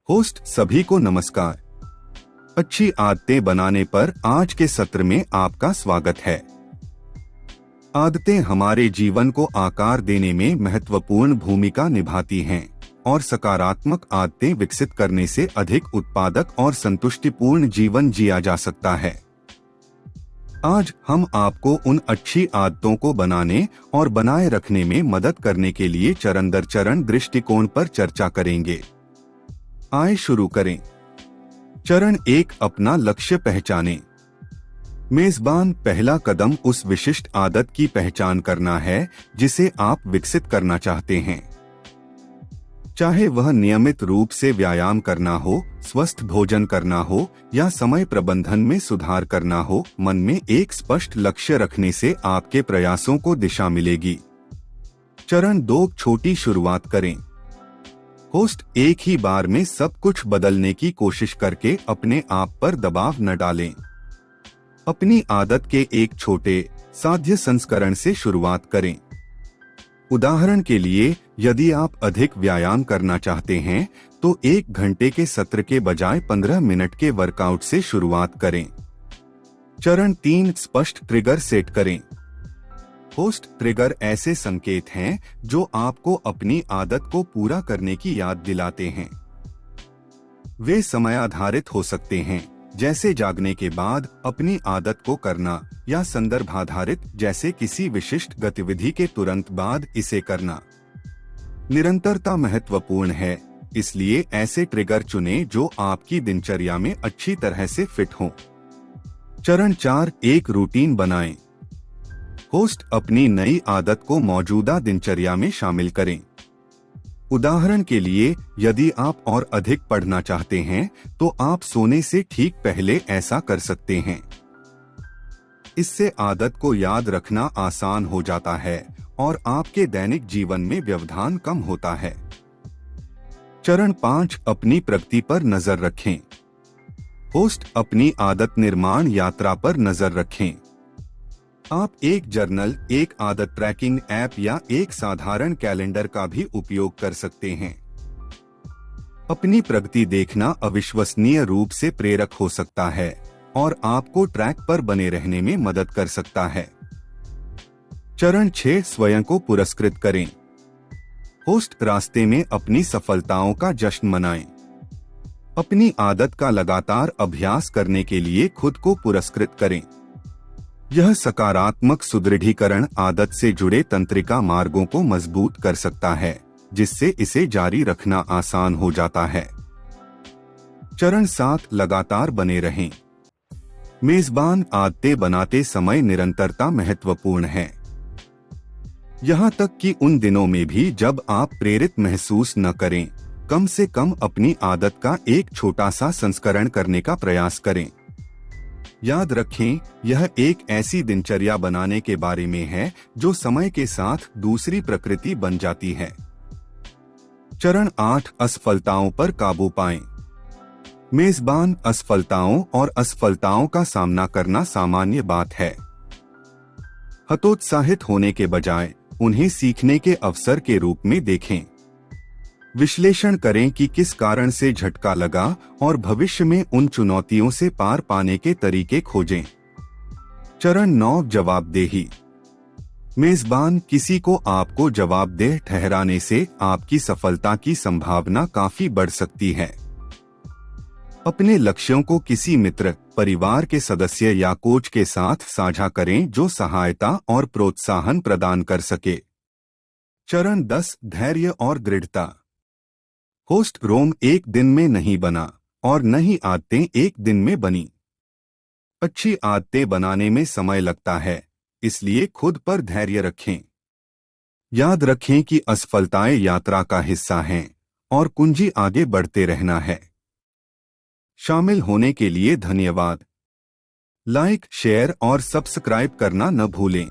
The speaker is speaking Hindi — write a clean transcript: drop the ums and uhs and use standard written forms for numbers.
होस्ट सभी को नमस्कार। अच्छी आदतें बनाने पर आज के सत्र में आपका स्वागत है। आदतें हमारे जीवन को आकार देने में महत्वपूर्ण भूमिका निभाती हैं और सकारात्मक आदतें विकसित करने से अधिक उत्पादक और संतुष्टिपूर्ण जीवन जिया जा सकता है। आज हम आपको उन अच्छी आदतों को बनाने और बनाए रखने में मदद करने के लिए चरण दर चरण दृष्टिकोण पर चर्चा करेंगे। आइए शुरू करें। चरण 1, अपना लक्ष्य पहचानें। मेजबान, पहला कदम उस विशिष्ट आदत की पहचान करना है जिसे आप विकसित करना चाहते हैं। चाहे वह नियमित रूप से व्यायाम करना हो, स्वस्थ भोजन करना हो या समय प्रबंधन में सुधार करना हो, मन में एक स्पष्ट लक्ष्य रखने से आपके प्रयासों को दिशा मिलेगी। चरण 2, छोटी शुरुआत करें। होस्ट एक ही बार में सब कुछ बदलने की कोशिश करके अपने आप पर दबाव न डालें। अपनी आदत के एक छोटे, साध्य संस्करण से शुरुआत करें। उदाहरण के लिए, यदि आप अधिक व्यायाम करना चाहते हैं तो 1 घंटे के सत्र के बजाय 15 मिनट के वर्कआउट से शुरुआत करें। चरण 3, स्पष्ट ट्रिगर सेट करें। होस्ट ट्रिगर ऐसे संकेत हैं जो आपको अपनी आदत को पूरा करने की याद दिलाते हैं। वे समय आधारित हो सकते हैं, जैसे जागने के बाद अपनी आदत को करना, या संदर्भ आधारित, जैसे किसी विशिष्ट गतिविधि के तुरंत बाद इसे करना। निरंतरता महत्वपूर्ण है, इसलिए ऐसे ट्रिगर चुनें जो आपकी दिनचर्या में अच्छी तरह से फिट हों। चरण 4, एक रूटीन बनाएं। होस्ट अपनी नई आदत को मौजूदा दिनचर्या में शामिल करें। उदाहरण के लिए, यदि आप और अधिक पढ़ना चाहते हैं तो आप सोने से ठीक पहले ऐसा कर सकते हैं। इससे आदत को याद रखना आसान हो जाता है और आपके दैनिक जीवन में व्यवधान कम होता है। चरण 5, अपनी प्रगति पर नजर रखें। होस्ट अपनी आदत निर्माण यात्रा पर नजर रखें। आप एक जर्नल, एक आदत ट्रैकिंग ऐप या एक साधारण कैलेंडर का भी उपयोग कर सकते हैं। अपनी प्रगति देखना अविश्वसनीय रूप से प्रेरक हो सकता है और आपको ट्रैक पर बने रहने में मदद कर सकता है। चरण 6, स्वयं को पुरस्कृत करें। होस्ट रास्ते में अपनी सफलताओं का जश्न मनाएं। अपनी आदत का लगातार अभ्यास करने के लिए खुद को पुरस्कृत करें। यह सकारात्मक सुदृढ़ीकरण आदत से जुड़े तंत्रिका मार्गों को मजबूत कर सकता है, जिससे इसे जारी रखना आसान हो जाता है। चरण 7, लगातार बने रहें। मेजबान, आदतें बनाते समय निरंतरता महत्वपूर्ण है। यहाँ तक कि उन दिनों में भी जब आप प्रेरित महसूस न करें, कम से कम अपनी आदत का एक छोटा सा संस्करण करने का प्रयास करें। याद रखें, यह एक ऐसी दिनचर्या बनाने के बारे में है जो समय के साथ दूसरी प्रकृति बन जाती है। चरण 8, असफलताओं पर काबू पाएं। मेजबान, असफलताओं और असफलताओं का सामना करना सामान्य बात है। हतोत्साहित होने के बजाय उन्हें सीखने के अवसर के रूप में देखें। विश्लेषण करें कि किस कारण से झटका लगा और भविष्य में उन चुनौतियों से पार पाने के तरीके खोजें। चरण 9, जवाबदेही। मेजबान, किसी को आपको जवाबदेह ठहराने से आपकी सफलता की संभावना काफी बढ़ सकती है। अपने लक्ष्यों को किसी मित्र, परिवार के सदस्य या कोच के साथ साझा करें जो सहायता और प्रोत्साहन प्रदान कर सके। चरण 10, धैर्य और दृढ़ता। होस्ट रोम एक दिन में नहीं बना और न ही आदतें एक दिन में बनी। अच्छी आदतें बनाने में समय लगता है, इसलिए खुद पर धैर्य रखें। याद रखें कि असफलताएं यात्रा का हिस्सा हैं और कुंजी आगे बढ़ते रहना है। शामिल होने के लिए धन्यवाद। लाइक, शेयर और सब्सक्राइब करना न भूलें।